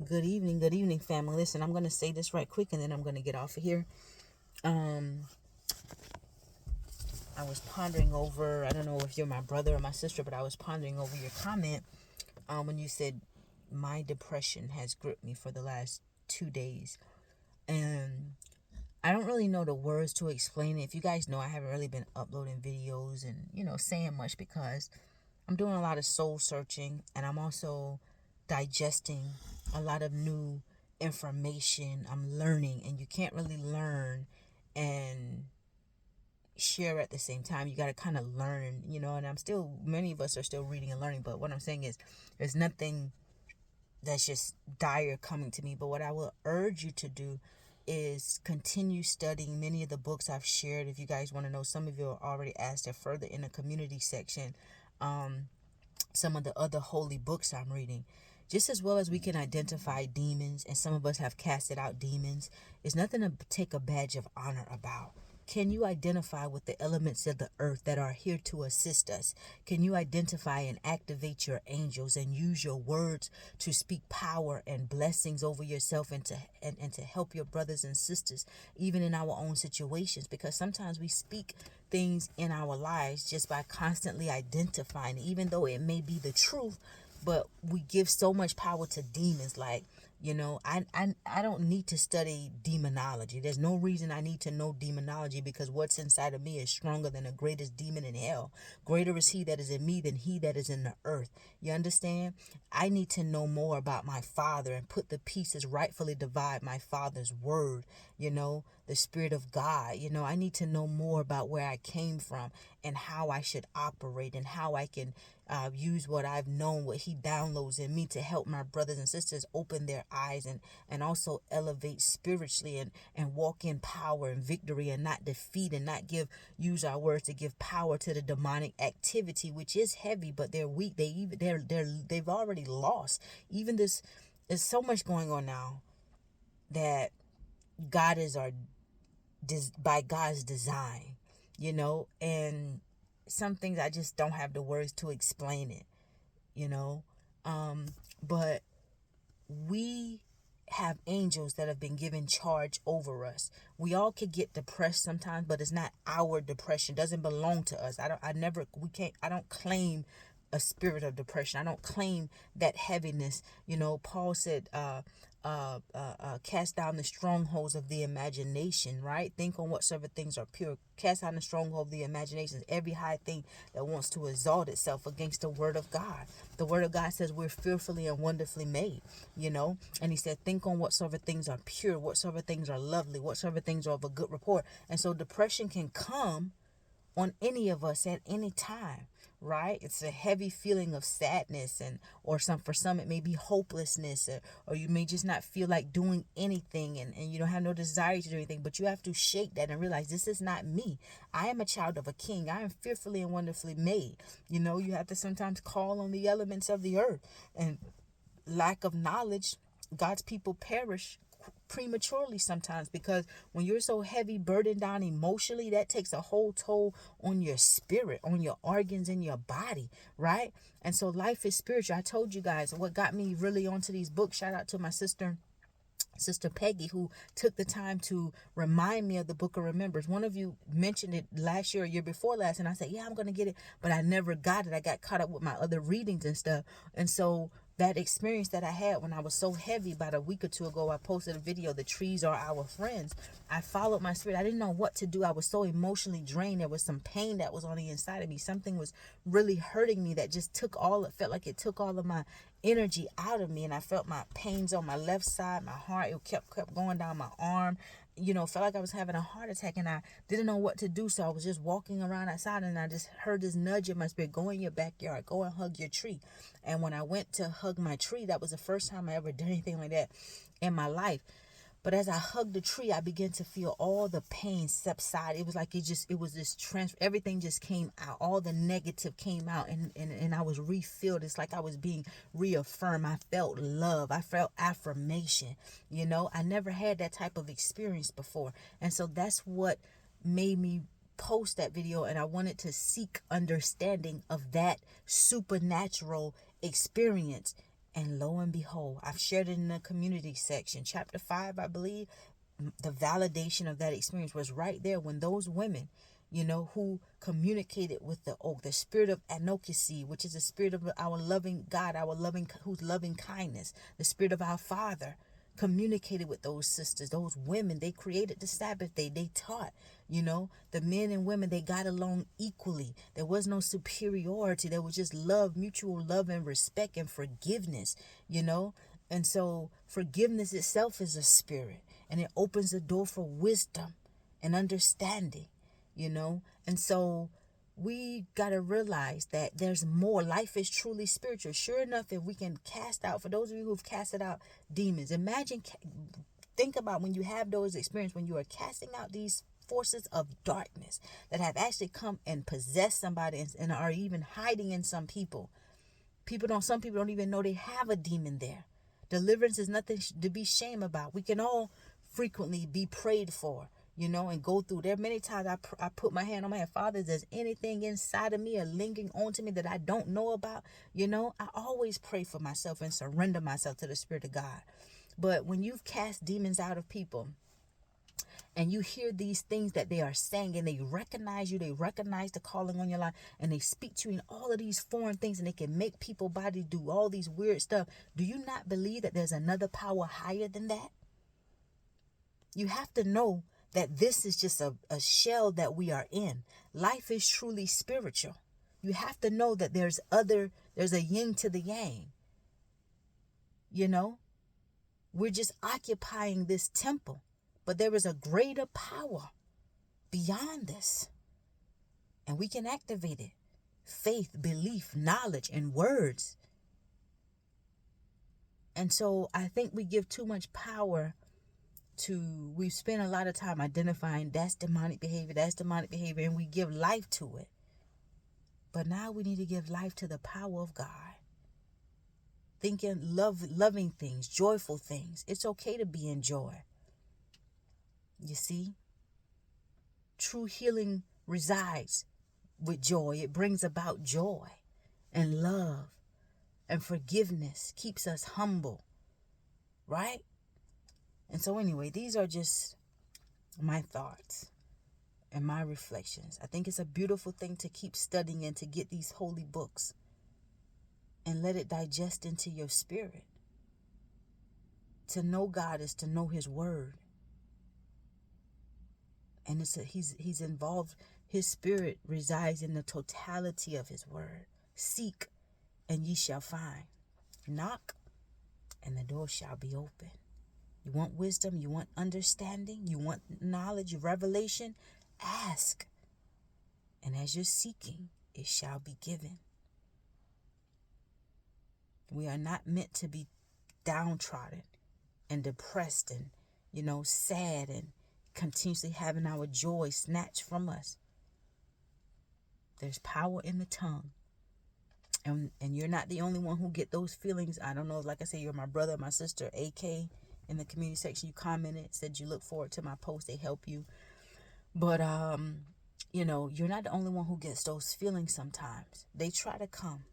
Good evening, family. Listen, I'm going to say this right quick and then I'm going to get off of here. Um, I was pondering over, I don't know if you're my brother or my sister, but I was pondering over your comment when you said, my depression has gripped me for the last 2 days. And I don't really know the words to explain it. If you guys know, I haven't really been uploading videos and, saying much because I'm doing a lot of soul searching and I'm also digesting a lot of new information. I'm learning, and you can't really learn and share at the same time. You got to kind of learn, and many of us are still reading and learning. But what I'm saying is, there's nothing that's just dire coming to me. But what I will urge you to do is continue studying many of the books I've shared. If you guys want to know, some of you are already asked it further in the community section. Some of the other holy books I'm reading. Just as well as we can identify demons, and some of us have casted out demons, is nothing to take a badge of honor about. Can you identify with the elements of the earth that are here to assist us? Can you identify and activate your angels and use your words to speak power and blessings over yourself and to help your brothers and sisters, even in our own situations? Because sometimes we speak things in our lives just by constantly identifying, even though it may be the truth, but we give so much power to demons. Like, I don't need to study demonology. There's no reason I need to know demonology, because what's inside of me is stronger than the greatest demon in hell. Greater is he that is in me than he that is in the earth. You understand? I need to know more about my Father and put the pieces, rightfully divide my Father's word, the Spirit of God. I need to know more about where I came from and how I should operate and how I can use what I've known, what he downloads in me, to help my brothers and sisters open their eyes and also elevate spiritually and walk in power and victory and not defeat, and not use our words to give power to the demonic activity, which is heavy, but they're weak. They've already lost. Even this, there's so much going on now that God is by God's design, and some things I just don't have the words to explain it, you know. But we have angels that have been given charge over us. We all could get depressed sometimes, but it's not our depression. It doesn't belong to us. I don't claim a spirit of depression. I don't claim that heaviness. Paul said, cast down the strongholds of the imagination, right? Think on whatsoever things are pure. Cast down the stronghold of the imaginations, every high thing that wants to exalt itself against the word of God. The word of God says we're fearfully and wonderfully made, and he said, think on whatsoever things are pure, whatsoever things are lovely, whatsoever things are of a good report. And so depression can come on any of us at any time, right? It's a heavy feeling of sadness, for some it may be hopelessness, or you may just not feel like doing anything, and you don't have no desire to do anything. But you have to shake that and realize, this is not me. I am a child of a king. I am fearfully and wonderfully made. You have to sometimes call on the elements of the earth, and lack of knowledge, God's people perish prematurely sometimes, because when you're so heavy, burdened down emotionally, that takes a whole toll on your spirit, on your organs in your body, right? And so life is spiritual. I told you guys what got me really onto these books. Shout out to my Sister Peggy, who took the time to remind me of the book of Remembrance. One of you mentioned it last year or year before last, and I said, yeah, I'm going to get it, but I never got it. I got caught up with my other readings and stuff. And so that experience that I had when I was so heavy, about a week or two ago, I posted a video, The Trees Are Our Friends. I followed my spirit. I didn't know what to do. I was so emotionally drained. There was some pain that was on the inside of me. Something was really hurting me that just it felt like it took all of my energy out of me, and I felt my pains on my left side, my heart, it kept going down my arm. Felt like I was having a heart attack, and I didn't know what to do. So I was just walking around outside, and I just heard this nudge in my spirit: go in your backyard, go and hug your tree. And when I went to hug my tree, that was the first time I ever did anything like that in my life. But as I hugged the tree, I began to feel all the pain subside. It was like it was this transfer. Everything just came out. All the negative came out, and I was refilled. It's like I was being reaffirmed. I felt love. I felt affirmation. I never had that type of experience before. And so that's what made me post that video, and I wanted to seek understanding of that supernatural experience. And lo and behold, I've shared it in the community section, chapter 5, I believe. The validation of that experience was right there when those women, who communicated with the oak, the spirit of anokisi, which is the spirit of our loving God, whose loving kindness, the spirit of our Father, communicated with those sisters, those women. They created the Sabbath day. They taught, the men and women, they got along equally. There was no superiority. There was just love, mutual love and respect and forgiveness, And so forgiveness itself is a spirit, and it opens the door for wisdom and understanding, And so we got to realize that there's more. Life is truly spiritual. Sure enough, if we can cast out, for those of you who've casted out demons, think about when you have those experiences, when you are casting out these forces of darkness that have actually come and possessed somebody and are even hiding in some people. Some people don't even know they have a demon there. Deliverance is nothing to be ashamed about. We can all frequently be prayed for, and go through. There are many times I put my hand on my head. Father, if there's anything inside of me or lingering onto me that I don't know about, I always pray for myself and surrender myself to the Spirit of God. But when you've cast demons out of people, and you hear these things that they are saying, and they recognize you, they recognize the calling on your life, and they speak to you in all of these foreign things, and they can make people body do all these weird stuff. Do you not believe that there's another power higher than that? You have to know that this is just a shell that we are in. Life is truly spiritual. You have to know that there's a yin to the yang. We're just occupying this temple. But there is a greater power beyond this. And we can activate it. Faith, belief, knowledge, and words. And so I think we give too much power we spend a lot of time identifying that's demonic behavior, and we give life to it. But now we need to give life to the power of God. Thinking loving things, joyful things. It's okay to be in joy. You see, true healing resides with joy. It brings about joy and love, and forgiveness keeps us humble, right? And so anyway, these are just my thoughts and my reflections. I think it's a beautiful thing to keep studying and to get these holy books and let it digest into your spirit. To know God is to know His word. And he's involved. His spirit resides in the totality of His word. Seek, and ye shall find. Knock, and the door shall be open. You want wisdom? You want understanding? You want knowledge, revelation? Ask. And as you're seeking, it shall be given. We are not meant to be downtrodden and depressed and, sad and continuously having our joy snatched from us. There's power in the tongue. And you're not the only one who get those feelings. I don't know, like I say, you're my brother, my sister, AK. In the community section, you commented, said you look forward to my post. They help you. But, you're not the only one who gets those feelings sometimes. They try to come,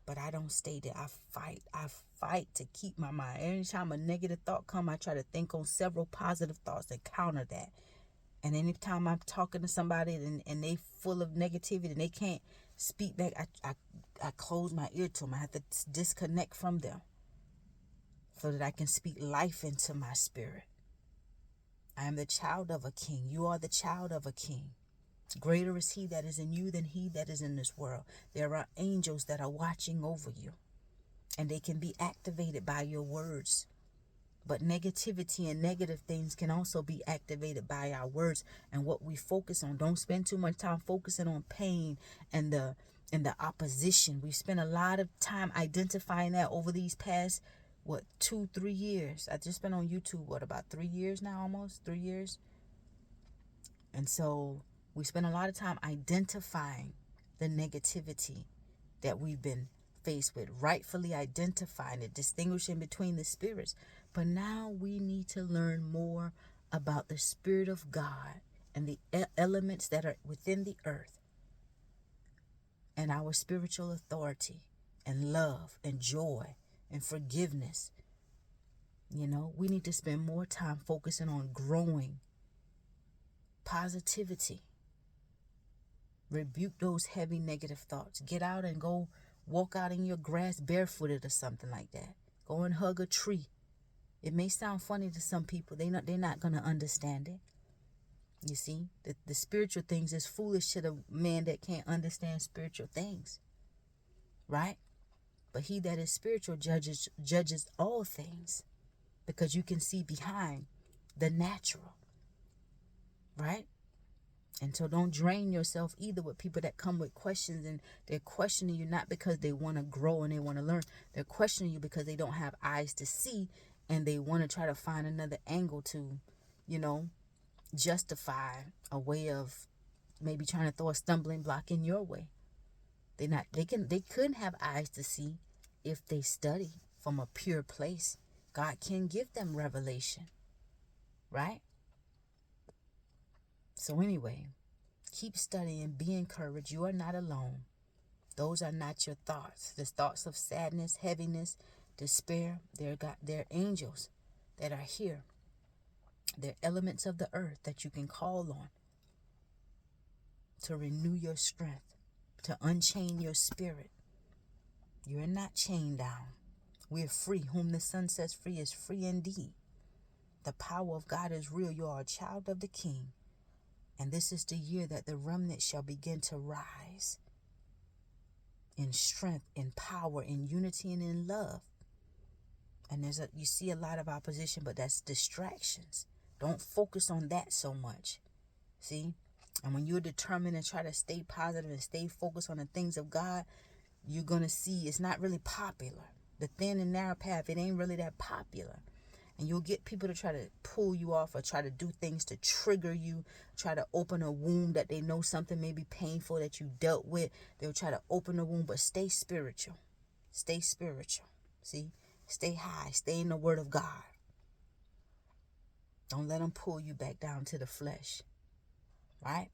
but I don't stay there. I fight to keep my mind. Anytime a negative thought come, I try to think on several positive thoughts that counter that. And anytime I'm talking to somebody and they full of negativity and they can't speak back, I close my ear to them. I have to disconnect from them so that I can speak life into my spirit. I am the child of a king. You are the child of a king. Greater is He that is in you than he that is in this world. There are angels that are watching over you, and they can be activated by your words. But negativity and negative things can also be activated by our words and what we focus on. Don't spend too much time focusing on pain and the opposition. We spent a lot of time identifying that over these past 2-3 years. I just been on YouTube about 3 years now, almost 3 years. And so we spend a lot of time identifying the negativity that we've been faced with, rightfully identifying it, distinguishing between the spirits. But now we need to learn more about the Spirit of God and the elements that are within the earth, and our spiritual authority and love and joy and forgiveness. You know, we need to spend more time focusing on growing, positivity. Rebuke those heavy negative thoughts. Get out and go walk out in your grass barefooted or something like that. Go and hug a tree. It may sound funny to some people. They're not going to understand it. You see, the spiritual things is foolish to the man that can't understand spiritual things. Right? But he that is spiritual judges all things, because you can see behind the natural. Right? And so don't drain yourself either with people that come with questions, and they're questioning you not because they want to grow and they want to learn. They're questioning you because they don't have eyes to see, and they want to try to find another angle to, justify a way of maybe trying to throw a stumbling block in your way. They couldn't have eyes to see if they study from a pure place. God can give them revelation. Right? So anyway, keep studying. Be encouraged. You are not alone. Those are not your thoughts. The thoughts of sadness, heaviness, despair. They're angels that are here. They're elements of the earth that you can call on to renew your strength, to unchain your spirit. You're not chained down. We're free. Whom the Son sets free is free indeed. The power of God is real. You are a child of the King. And this is the year that the remnant shall begin to rise in strength, in power, in unity, and in love. And you see a lot of opposition, but that's distractions. Don't focus on that so much. See? And when you're determined and try to stay positive and stay focused on the things of God, you're going to see it's not really popular. The thin and narrow path, it ain't really that popular. And you'll get people to try to pull you off or try to do things to trigger you, try to open a wound that they know something may be painful that you dealt with. They'll try to open the wound, but stay spiritual. Stay spiritual. See? Stay high. Stay in the Word of God. Don't let them pull you back down to the flesh. Right?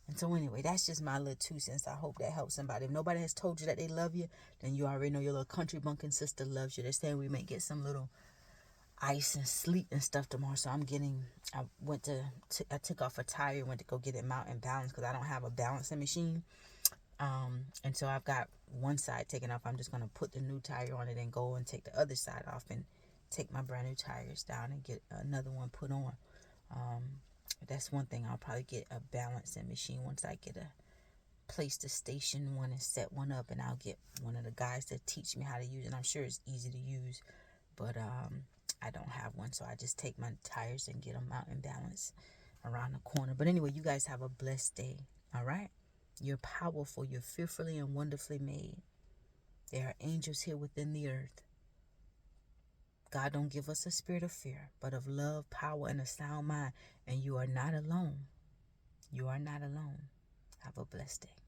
And so anyway, that's just my little 2 cents. I hope that helps somebody. If nobody has told you that they love you, then you already know your little country bunking sister loves you. They're saying we may get some little ice and sleet and stuff tomorrow. So I took off a tire, went to go get it mounted balanced because I don't have a balancing machine. And so I've got one side taken off. I'm just going to put the new tire on it and go and take the other side off and take my brand new tires down and get another one put on. That's one thing. I'll probably get a balancing machine once I get a place to station one and set one up, and I'll get one of the guys to teach me how to use it. I'm sure it's easy to use, but I don't have one, so I just take my tires and get them out and balance around the corner. But anyway, you guys have a blessed day. All right? You're powerful. You're fearfully and wonderfully made. There are angels here within the earth. God don't give us a spirit of fear, but of love, power, and a sound mind. And you are not alone. You are not alone. Have a blessed day.